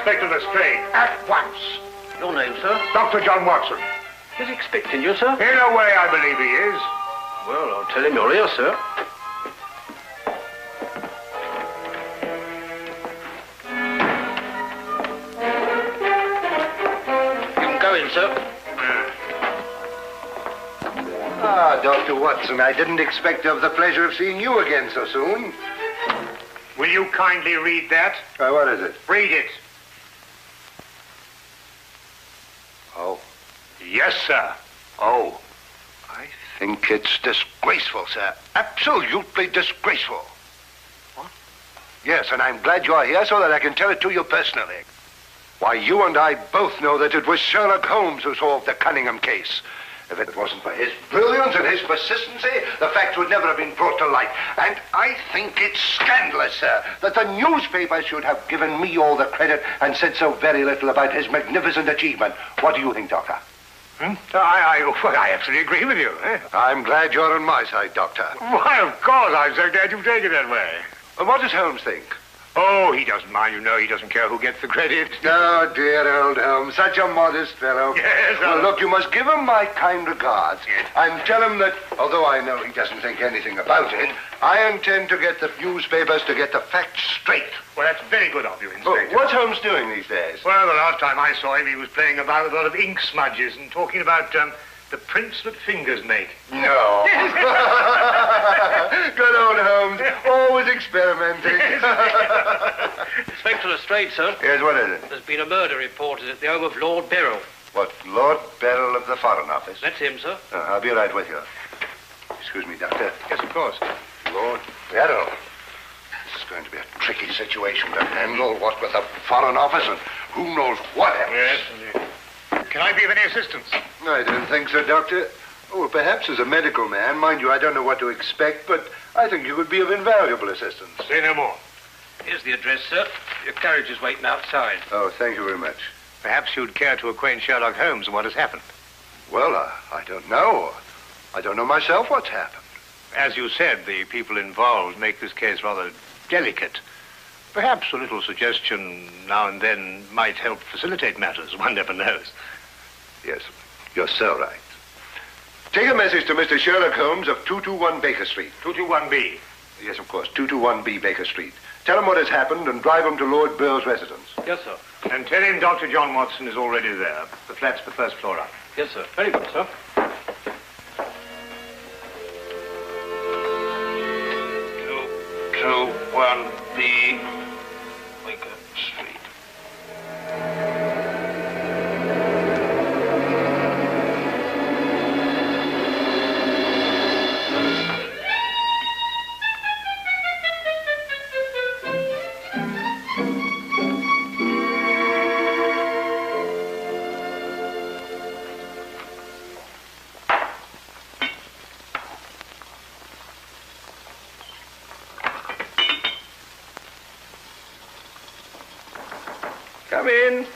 Inspector Lestrade, at once. Your name, sir? Dr. John Watson. He's expecting you, sir? In a way, I believe he is. Well, I'll tell him you're here, sir. You can go in, sir. Ah, Dr. Watson, I didn't expect to have the pleasure of seeing you again so soon. Will you kindly read that? What is it? Read it. Oh. Yes, sir. Oh. I think it's disgraceful, sir. Absolutely disgraceful. What? Yes, and I'm glad you're here so that I can tell it to you personally. Why, you and I both know that it was Sherlock Holmes who solved the Cunningham case. If it wasn't for his brilliance and his persistency, the facts would never have been brought to light. And I think it's scandalous, sir, that the newspapers should have given me all the credit and said so very little about his magnificent achievement. What do you think, Doctor? I absolutely agree with you. I'm glad you're on my side, Doctor. Why, of course. I'm so glad you've taken it that way. And what does Holmes think? Oh, he doesn't mind. You know, he doesn't care who gets the credit. Oh, dear old Holmes, such a modest fellow. Yes, well, look, you must give him my kind regards. Yes. And tell him that, although I know he doesn't think anything about it, I intend to get the newspapers to get the facts straight. Well, that's very good of you, Inspector. What's Holmes doing these days? Well, the last time I saw him, he was playing about with a lot of ink smudges and talking about the prints that fingers make. No. Good old Holmes, always experimenting. Inspector Lestrade, sir. Yes, what is it? There's been a murder reported at the home of Lord Beryl. What, Lord Beryl of the Foreign Office? That's him, sir. I'll be right with you. Excuse me, Doctor. Yes, of course. Lord Beryl. This is going to be a tricky situation to handle, what with the Foreign Office and who knows what else. Yes, indeed. Can I be of any assistance? I don't think so, Doctor. Oh, perhaps as a medical man. Mind you, I don't know what to expect, but I think you could be of invaluable assistance. Say no more. Here's the address, sir. Your carriage is waiting outside. Oh, thank you very much. Perhaps you'd care to acquaint Sherlock Holmes with what has happened. Well, I don't know. I don't know myself what's happened. As you said, the people involved make this case rather delicate. Perhaps a little suggestion now and then might help facilitate matters. One never knows. Yes, you're so right. Take a message to Mr. Sherlock Holmes of 221 Baker Street. 221B. Yes, of course, 221B Baker Street. Tell him what has happened and drive him to Lord Beryl's residence. Yes, sir. And tell him Dr. John Watson is already there. The flat's the first floor up. Yes, sir. Very good, sir. 221B Baker Street. Come in.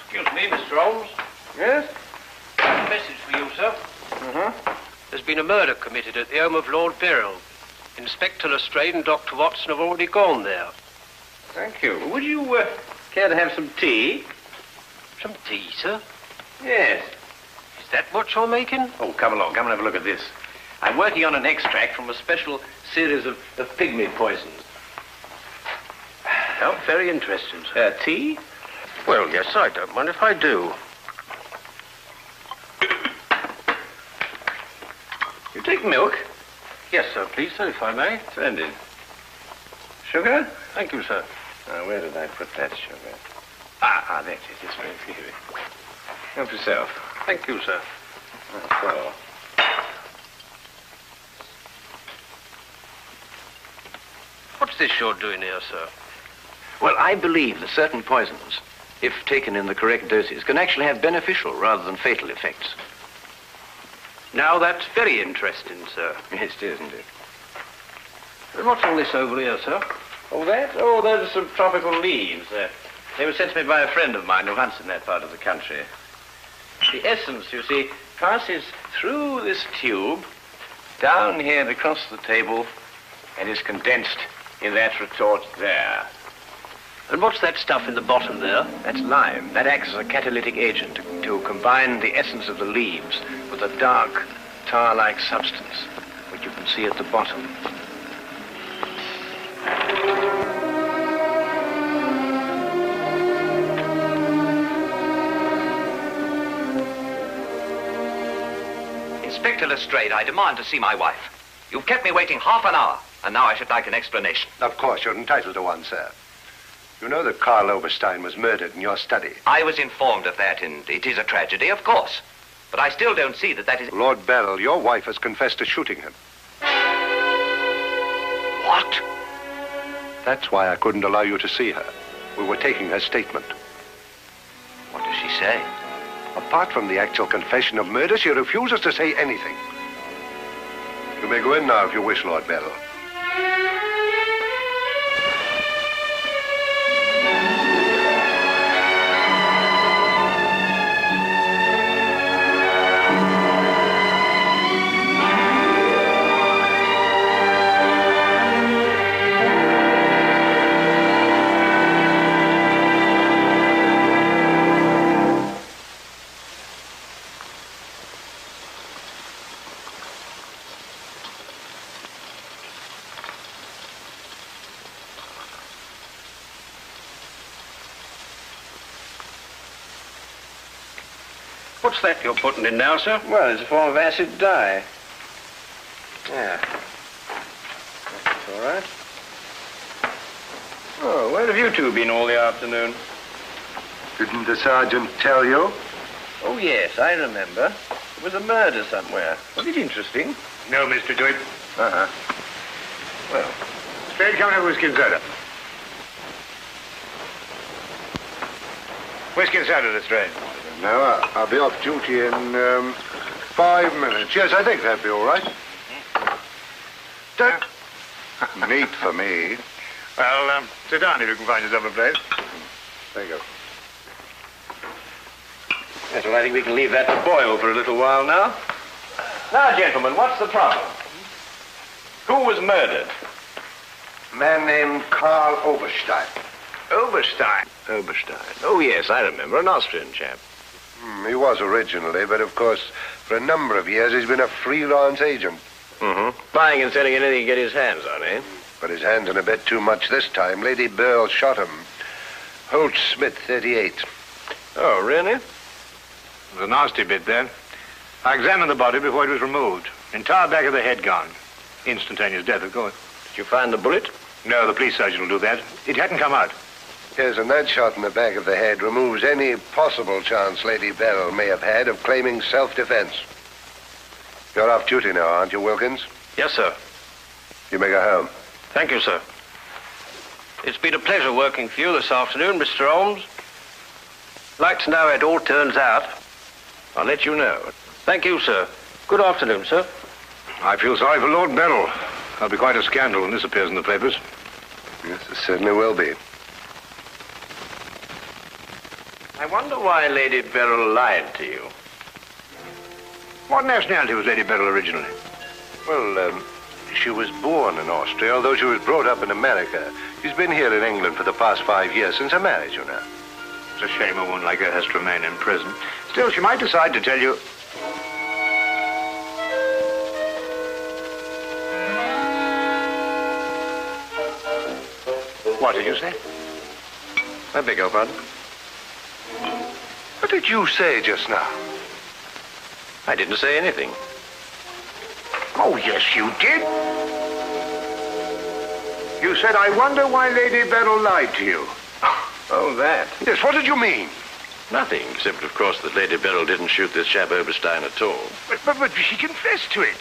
Excuse me, Mr. Holmes. Yes? A message for you, sir. There's been a murder committed at the home of Lord Beryl. Inspector Lestrade and Dr. Watson have already gone there. Thank you. Would you care to have some tea? Some tea, sir? Yes. Is that what you're making? Oh, come along. Come and have a look at this. I'm working on an extract from a special series of pygmy poisons. Oh, very interesting, sir. Tea? Well, yes, I don't mind if I do. You take milk? Yes, sir, please, sir, if I may. Splendid. Sugar? Thank you, sir. Now, where did I put that sugar? Ah, that's it. It's right here. Help yourself. Thank you, sir. So. What's this you're doing here, sir? Well, I believe that certain poisons, if taken in the correct doses, can actually have beneficial rather than fatal effects. Now, that's very interesting, sir. Yes, it is, isn't it? And what's all this over here, sir? Oh, that? Oh, those are some tropical leaves. They were sent to me by a friend of mine who hunts in that part of the country. The essence, you see, passes through this tube, down here and across the table, and is condensed in that retort there. And what's that stuff in the bottom there? That's lime. That acts as a catalytic agent to combine the essence of the leaves with a dark, tar-like substance, which you can see at the bottom. Inspector Lestrade, I demand to see my wife. You've kept me waiting half an hour, and now I should like an explanation. Of course, you're entitled to one, sir. You know that Karl Oberstein was murdered in your study. I was informed of that, and it is a tragedy, of course. But I still don't see that is... Lord Beryl, your wife has confessed to shooting him. What? That's why I couldn't allow you to see her. We were taking her statement. What does she say? Apart from the actual confession of murder, she refuses to say anything. You may go in now if you wish, Lord Beryl. What's that you're putting in now, sir? Well, it's a form of acid dye. Yeah. That's all right. Oh, where have you two been all the afternoon? Didn't the sergeant tell you? Oh, yes, I remember. There was a murder somewhere. Was it interesting? No, Mr. Doyle. Uh-huh. Well, Straight coming over whiskey and soda. Whiskey and soda, Lestrade. No, I'll be off duty in 5 minutes. Yes, I think that'd be all right. Neat for me. Well, sit down if you can find yourself a place. Thank you. yes, well, I think we can leave that to boil for a little while now. Now, gentlemen, what's the problem? Who was murdered? A man named Karl Oberstein. Oberstein. Oberstein. Oh, yes, I remember. An Austrian chap. He was originally, but of course, for a number of years, he's been a freelance agent. Mm-hmm. Buying and selling anything he can get his hands on, eh? But his hands in a bit too much this time. Lady Beryl shot him. Holt Smith, 38. Oh, really? It was a nasty bit then. I examined the body before it was removed. Entire back of the head gone. Instantaneous death, of course. Did you find the bullet? No, the police surgeon will do that. It hadn't come out. Yes, and that shot in the back of the head removes any possible chance Lady Beryl may have had of claiming self-defense. You're off duty now, aren't you, Wilkins? Yes, sir. You may go home. Thank you, sir. It's been a pleasure working for you this afternoon, Mr. Holmes. Like to know how it all turns out. I'll let you know. Thank you, sir. Good afternoon, sir. I feel sorry for Lord Beryl. There'll be quite a scandal when this appears in the papers. Yes, it certainly will be. I wonder why Lady Beryl lied to you. What nationality was Lady Beryl originally? Well, she was born in Austria, although she was brought up in America. She's been here in England for the past 5 years, since her marriage, you know. It's a shame a woman like her has to remain in prison. Still, she might decide to tell you... What did you say? I beg your pardon? What did you say just now? I didn't say anything. Oh, yes, you did. You said, I wonder why Lady Beryl lied to you. Oh, that. Yes, what did you mean? Nothing, except, of course, that Lady Beryl didn't shoot this chap Oberstein at all. But she confessed to it.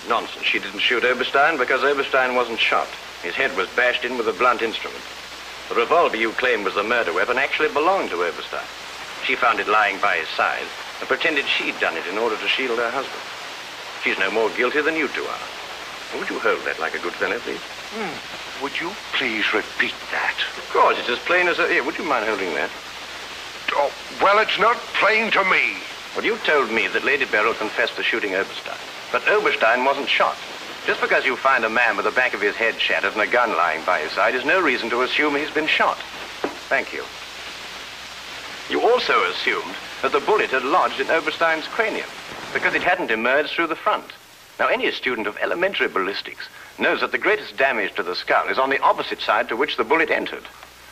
Nonsense. She didn't shoot Oberstein because Oberstein wasn't shot. His head was bashed in with a blunt instrument. The revolver you claim was the murder weapon actually belonged to Oberstein. She found it lying by his side and pretended she'd done it in order to shield her husband. She's no more guilty than you two are. Would you hold that like a good fellow, please? Would you please repeat that? Of course, it's as plain as a... Here, would you mind holding that? Oh, well, it's not plain to me. Well, you told me that Lady Beryl confessed to shooting Oberstein. But Oberstein wasn't shot. Just because you find a man with the back of his head shattered and a gun lying by his side is no reason to assume he's been shot. Thank you. You also assumed that the bullet had lodged in Oberstein's cranium because it hadn't emerged through the front. Now, any student of elementary ballistics knows that the greatest damage to the skull is on the opposite side to which the bullet entered.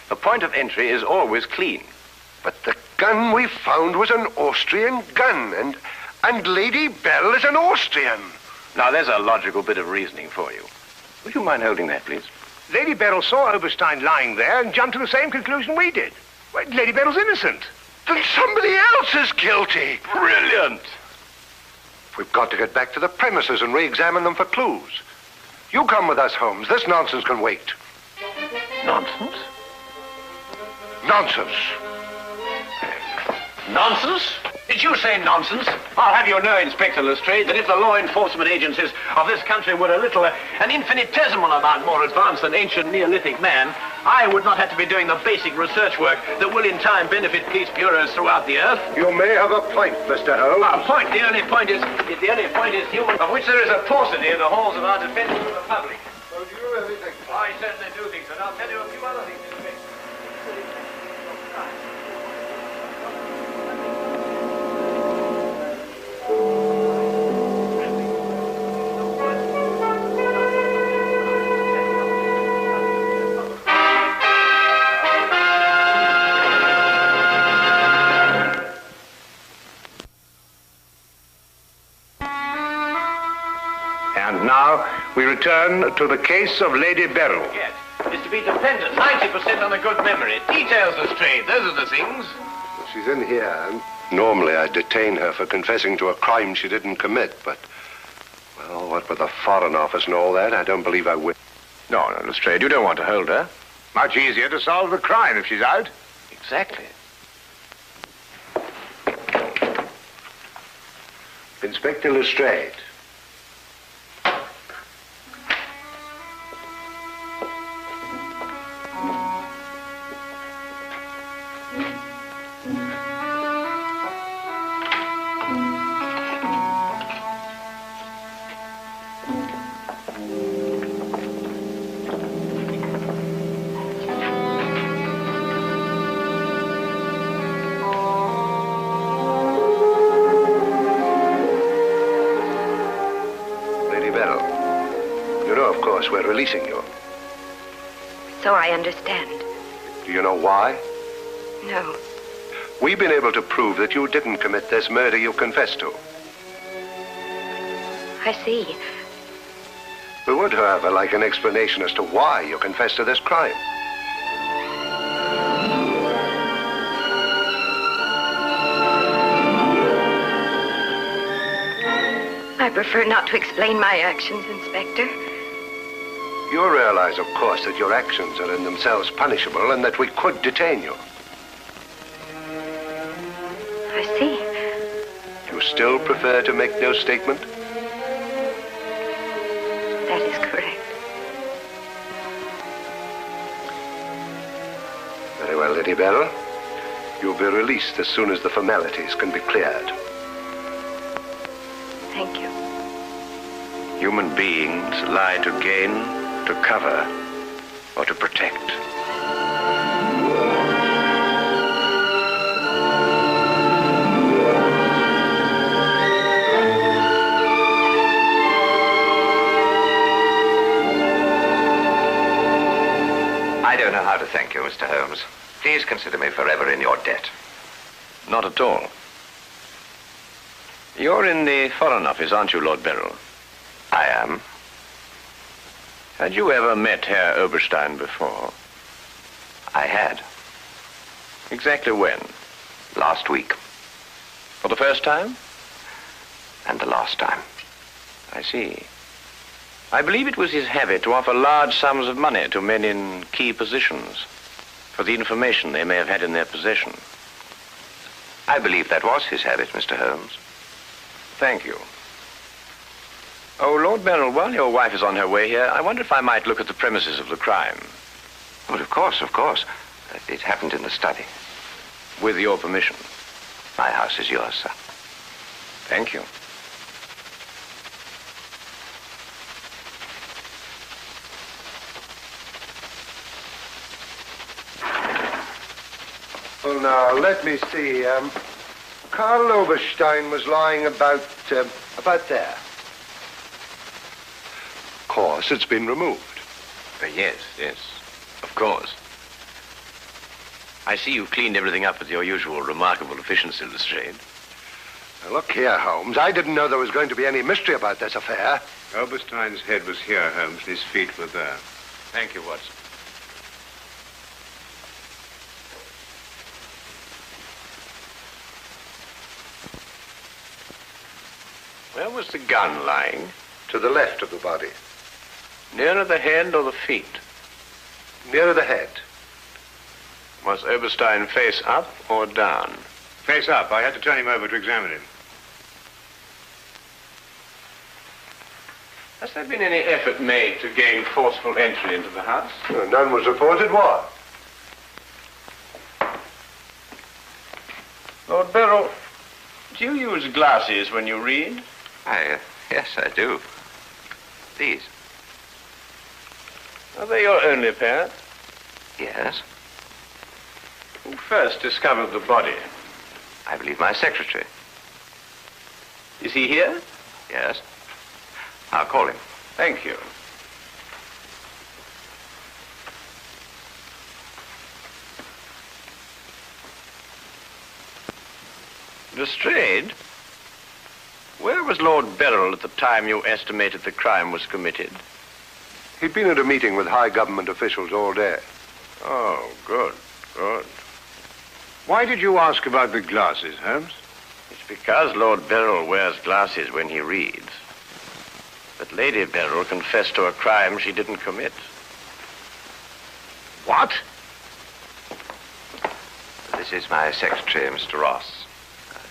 The point of entry is always clean. But the gun we found was an Austrian gun, and Lady Beryl is an Austrian. Now, there's a logical bit of reasoning for you. Would you mind holding that, please? Lady Beryl saw Oberstein lying there and jumped to the same conclusion we did. Well, Lady Beryl's innocent. Then somebody else is guilty. Brilliant. We've got to get back to the premises and re-examine them for clues. You come with us, Holmes. This nonsense can wait. Nonsense? Nonsense. Nonsense? Did you say nonsense? I'll have you know, Inspector Lestrade, that if the law enforcement agencies of this country were a little, an infinitesimal amount more advanced than ancient Neolithic man, I would not have to be doing the basic research work that will in time benefit police bureaus throughout the earth. You may have a point, Mr. Holmes. A point? The only point is human, of which there is a paucity in the halls of our defense of the republic. Oh, do you really think so? I certainly do think so, and I'll tell you a few other things, Inspector. And now we return to the case of Lady Beryl. Yes, is to be dependent 90% on a good memory. Details, Lestrade, those are the things. She's in here. Normally I'd detain her for confessing to a crime she didn't commit, but, well, what with the Foreign Office and all that, I don't believe I will. No, Lestrade, you don't want to hold her. Much easier to solve the crime if she's out. Exactly. Inspector Lestrade. We're releasing you. So I understand. Do you know why? No. We've been able to prove that you didn't commit this murder you confessed to. I see. We would, however, like an explanation as to why you confessed to this crime. I prefer not to explain my actions, Inspector. You realize, of course, that your actions are in themselves punishable and that we could detain you. I see. You still prefer to make no statement? That is correct. Very well, Lady Beryl. You'll be released as soon as the formalities can be cleared. Thank you. Human beings lie to gain, to cover, or to protect. I don't know how to thank you, Mr. Holmes. Please consider me forever in your debt. Not at all. You're in the Foreign Office, aren't you, Lord Beryl? I am. Had you ever met Herr Oberstein before? I had. Exactly when? Last week. For the first time? And the last time. I see. I believe it was his habit to offer large sums of money to men in key positions for the information they may have had in their possession. I believe that was his habit, Mr. Holmes. Thank you. Oh, Lord Beryl, while your wife is on her way here, I wonder if I might look at the premises of the crime. Well, of course, of course. It happened in the study. With your permission. My house is yours, sir. Thank you. Well, now, let me see. Karl Oberstein was lying about there. Of course, it's been removed. Yes, of course. I see you've cleaned everything up with your usual remarkable efficiency, Lestrade. Now, look here, Holmes. I didn't know there was going to be any mystery about this affair. Oberstein's head was here, Holmes, and his feet were there. Thank you, Watson. Where was the gun lying? To the left of the body. Nearer the head or the feet? Nearer the head. Was Oberstein face up or down? Face up. I had to turn him over to examine him. Has there been any effort made to gain forceful entry into the house? None was reported. What? Lord Beryl, do you use glasses when you read? Yes, I do. These? Are they your only pair? Yes. Who first discovered the body? I believe my secretary. Is he here? Yes. I'll call him. Thank you. Lestrade, where was Lord Beryl at the time you estimated the crime was committed? He'd been at a meeting with high government officials all day. Oh, good. Why did you ask about the glasses, Holmes? It's because Lord Beryl wears glasses when he reads. But Lady Beryl confessed to a crime she didn't commit. What? This is my secretary, Mr. Ross.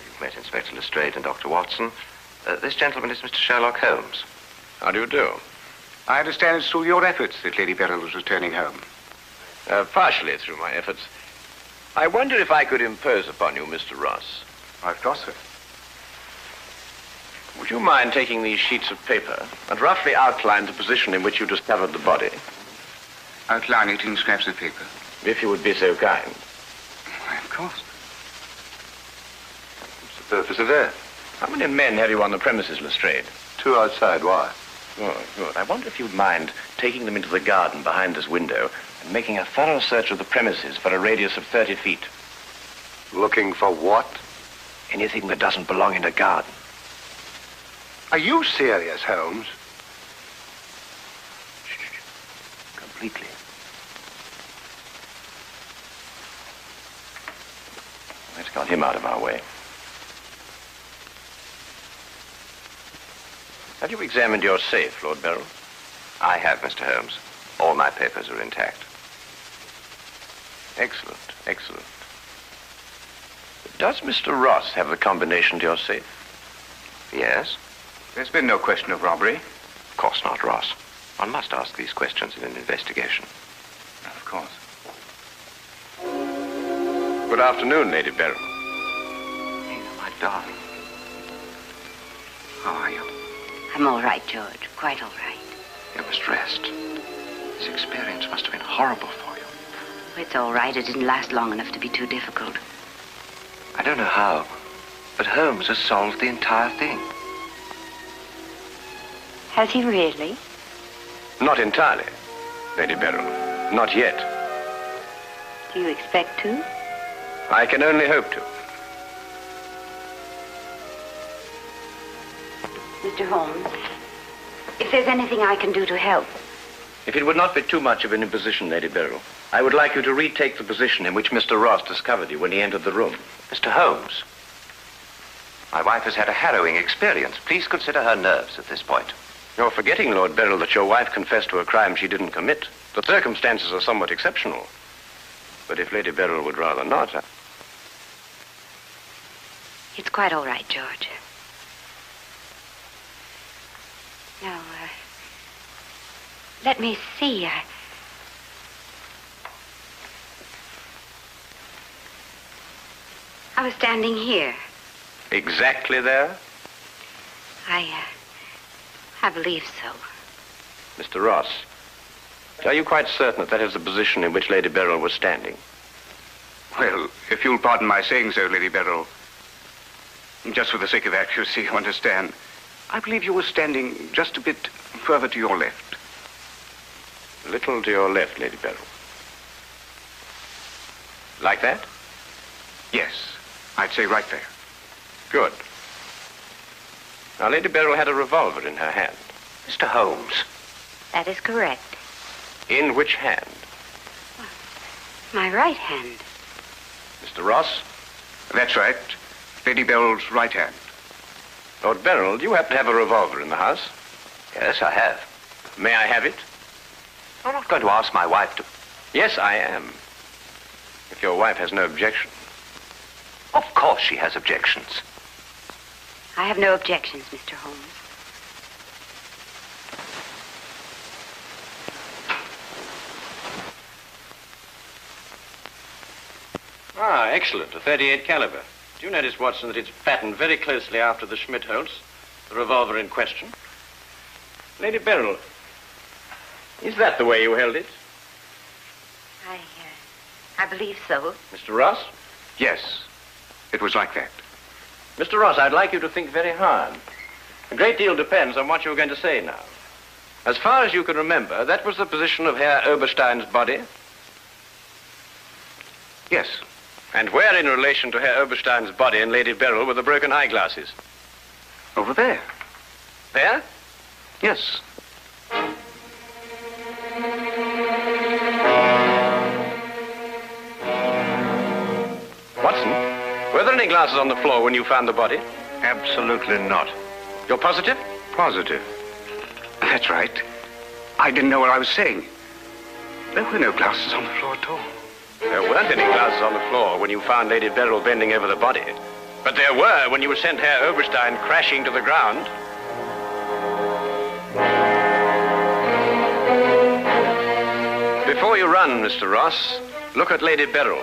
You've met Inspector Lestrade and Dr. Watson. This gentleman is Mr. Sherlock Holmes. How do you do? I understand it's through your efforts that Lady Beryl was returning home. Partially through my efforts. I wonder if I could impose upon you, Mr. Ross. Of course, sir. Would you mind taking these sheets of paper and roughly outline the position in which you discovered the body? Outline it in scraps of paper. If you would be so kind. Why, of course. What's the purpose of that? How many men have you on the premises, Lestrade? 2 outside. Why? Oh, good. I wonder if you'd mind taking them into the garden behind this window and making a thorough search of the premises for a radius of 30 feet. Looking for what? Anything that doesn't belong in a garden. Are you serious, Holmes? Completely. Let's got him out of our way. Have you examined your safe, Lord Beryl? I have, Mr. Holmes. All my papers are intact. Excellent. Does Mr. Ross have the combination to your safe? Yes? There's been no question of robbery. Of course not, Ross. One must ask these questions in an investigation. Of course. Good afternoon, Lady Beryl. My darling. How are you? I'm all right, George. Quite all right. You must rest. This experience must have been horrible for you. It's all right. It didn't last long enough to be too difficult. I don't know how, but Holmes has solved the entire thing. Has he really? Not entirely, Lady Beryl. Not yet. Do you expect to? I can only hope to. Mr. Holmes, if there's anything I can do to help. If it would not be too much of an imposition, Lady Beryl, I would like you to retake the position in which Mr. Ross discovered you when he entered the room. Mr. Holmes, my wife has had a harrowing experience. Please consider her nerves at this point. You're forgetting, Lord Beryl, that your wife confessed to a crime she didn't commit. The circumstances are somewhat exceptional. But if Lady Beryl would rather not... It's quite all right, George. Now, let me see. I was standing here. Exactly there? I believe so. Mr. Ross, are you quite certain that that is the position in which Lady Beryl was standing? Well, if you'll pardon my saying so, Lady Beryl, just for the sake of accuracy, you understand, I believe you were standing just a bit further to your left. A little to your left, Lady Beryl. Like that? Yes, I'd say right there. Good. Now, Lady Beryl had a revolver in her hand. Mr. Holmes. That is correct. In which hand? My right hand. Mr. Ross? That's right. Lady Beryl's right hand. Lord Beryl, do you happen to have a revolver in the house? Yes, I have. May I have it? I'm not going to ask my wife to... Yes, I am. If your wife has no objection. Of course she has objections. I have no objections, Mr. Holmes. Ah, excellent. A .38 caliber. Do you notice, Watson, that it's patterned very closely after the Schmidt-Holtz, the revolver in question? Lady Beryl, is that the way you held it? I believe so. Mr. Ross? Yes, it was like that. Mr. Ross, I'd like you to think very hard. A great deal depends on what you're going to say now. As far as you can remember, that was the position of Herr Oberstein's body? Yes. And where in relation to Herr Oberstein's body and Lady Beryl were the broken eyeglasses? Over there. There? Yes. Watson, were there any glasses on the floor when you found the body? Absolutely not. You're positive? Positive. That's right. I didn't know what I was saying. There were no glasses on the floor at all. There weren't any glasses on the floor when you found Lady Beryl bending over the body. But there were when you sent Herr Oberstein crashing to the ground. Before you run, Mr. Ross, look at Lady Beryl.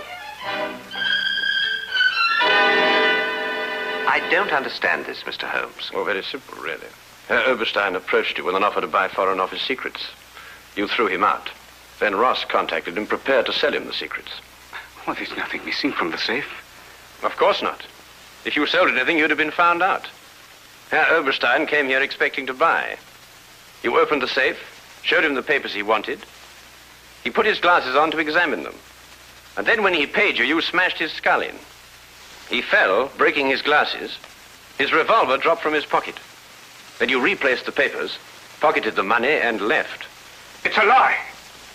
I don't understand this, Mr. Holmes. Oh, very simple, really. Herr Oberstein approached you with an offer to buy Foreign Office secrets. You threw him out. Then Ross contacted him, prepared to sell him the secrets. Well, there's nothing missing from the safe. Of course not. If you sold anything, you'd have been found out. Herr Oberstein came here expecting to buy. You opened the safe, showed him the papers he wanted. He put his glasses on to examine them. And then when he paid you, you smashed his skull in. He fell, breaking his glasses. His revolver dropped from his pocket. Then you replaced the papers, pocketed the money, and left. It's a lie.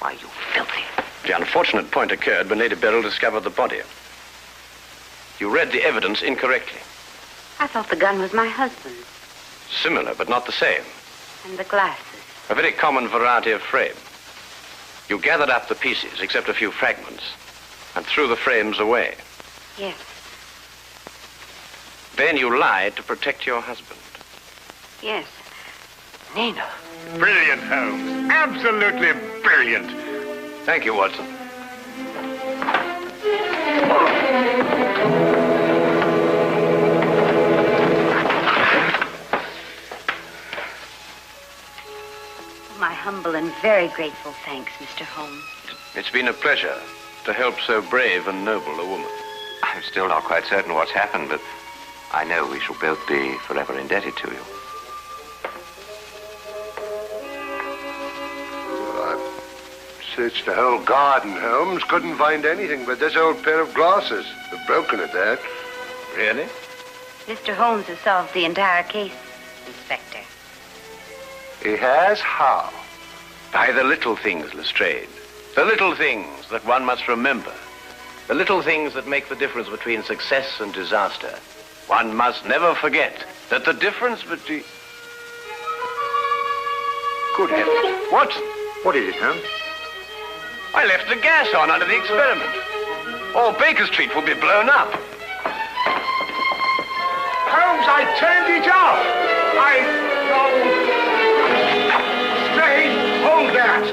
Why, you filthy... The unfortunate point occurred when Lady Beryl discovered the body. You read the evidence incorrectly. I thought the gun was my husband's. Similar, but not the same. And the glasses. A very common variety of frame. You gathered up the pieces, except a few fragments, and threw the frames away. Yes. Then you lied to protect your husband. Yes. Nina. Brilliant, Holmes. Absolutely brilliant. Thank you, Watson. My humble and very grateful thanks, Mr. Holmes. It's been a pleasure to help so brave and noble a woman. I'm still not quite certain what's happened, but I know we shall both be forever indebted to you. Searched the whole garden, Holmes. Couldn't find anything but this old pair of glasses. They're broken at that. Really? Mr. Holmes has solved the entire case, Inspector. He has? How? By the little things, Lestrade. The little things that one must remember. The little things that make the difference between success and disaster. One must never forget that the difference between... Good heavens. What? What is it, Holmes? I left the gas on under the experiment. All Baker Street will be blown up. Holmes, I turned it off. No. Straight. Hold that.